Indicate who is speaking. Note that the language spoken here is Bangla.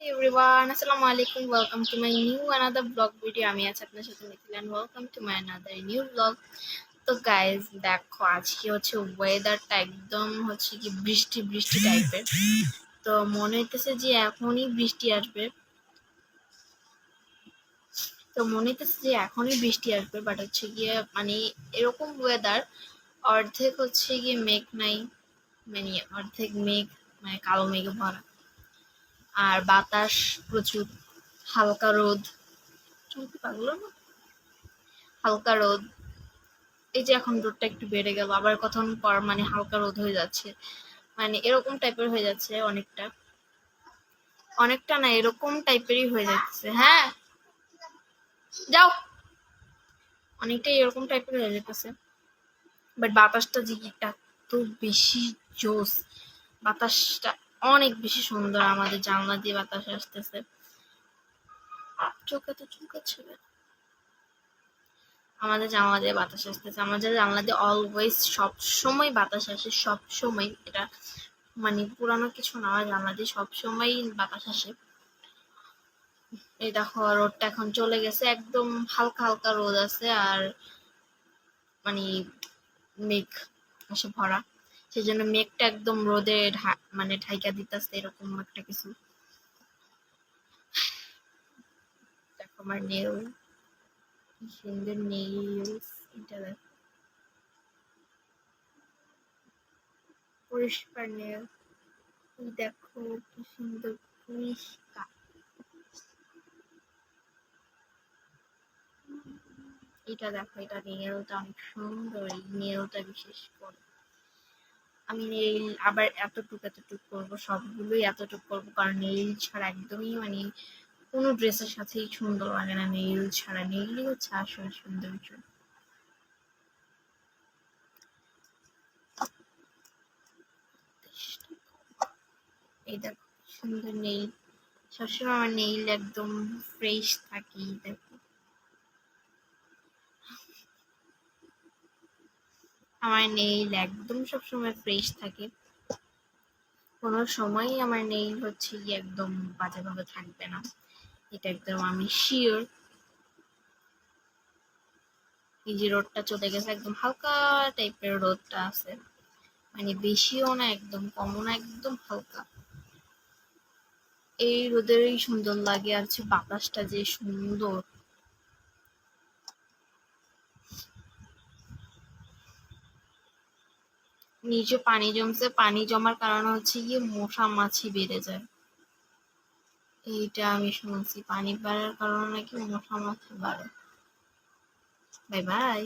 Speaker 1: Everyone, assalamu alaikum. Welcome to my new another vlog video. আমি আছি আপনার সাথে Mithila and welcome to my another new vlog. তো গাইজ দেখো আজকে হচ্ছে ওয়েদারটা একদম হচ্ছে কি বৃষ্টি বৃষ্টি টাইপের। তো মনে হইতেছে যে এখনই বৃষ্টি আসবে। বাট হচ্ছে গিয়ে মানে এরকম ওয়েদার অর্ধেক হচ্ছে গিয়ে মেঘ নাই, মানে অর্ধেক মেঘ, মানে কালো মেঘে ভরা, আর বাতাস প্রচুর, হালকা রোদ, চলতে পারলো না, হালকা রোদ। এই যে এখন রোদটা একটু বেড়ে গেল, আবার কতক্ষণ পর মানে হালকা রোদ হয়ে যাচ্ছে, মানে এরকম টাইপের হয়ে যাচ্ছে, অনেকটা অনেকটা না এরকম টাইপেরই হয়ে যাচ্ছে। হ্যাঁ যাও, অনেকটাই এরকম টাইপের হয়ে যেতেছে। বাট বাতাসটা যে এত বেশি জোস, বাতাসটা অনেক বেশি সুন্দর। আমাদের জানলা দিয়ে বাতাস আসতেছে, চোখে তো চুলকাচ্ছে। আমাদের জানলা দিয়ে বাতাস আসতেছে, আমাদের জানলা দিয়ে অলওয়েজ সব সময় বাতাস আসে, সব সময়। এটা মানে পুরানো কিছু না, আমার জানলা দিয়ে সব সময় বাতাস আসে। এই দেখো রোদটা এখন চলে গেছে, একদম হালকা হালকা রোদ আছে, আর মানে মেঘ এসে ভরা, সেই জন্য মেঘটা একদম রোদে মানে ঢাইকা দিতেছে, এরকম একটা কিছু। দেখো আমার নেল, কি সুন্দর নেইলস, এটা দেখো পরিষ্কার নেল, দেখো কি সুন্দর পরিষ্কার। এটা দেখো, এটা নেলটা অনেক সুন্দর, এই নেলটা বিশেষ করে আমি নেইল আবার এতটুক করবো, সবগুলোই এতটুক করবো, কারণ নেইল ছাড়া একদমই মানে কোনো ড্রেসের সাথেই সুন্দর লাগে না। নেইল ছাড়া, নেইলই হচ্ছে আসল সৌন্দর্য। এই দেখো সুন্দর নেইল, সবসময় আমার নেইল একদম ফ্রেশ থাকে। দেখো আমার নেইল একদম সবসময় ফ্রেশ থাকে, কোনো সময়ই আমার নেইল হচ্ছে গিয়ে একদম বাজেভাবে থাকবে না, এটা একদম আমি শিওর। এই যে রোদটা চলে গেছে, একদম হালকা টাইপের রোদটা আছে, মানে বেশিও না একদম কমও না, একদম হালকা। এই রোদেরই সুন্দর লাগে, আর হচ্ছে বাতাসটা যে সুন্দর। নিচে পানি জমছে, পানি জমার কারণে হচ্ছে গিয়ে মশা মাছি বেড়ে যায়, এইটা আমি শুনছি, পানি বাড়ার কারণে নাকি মশা মাছি বাড়ে। Bye bye.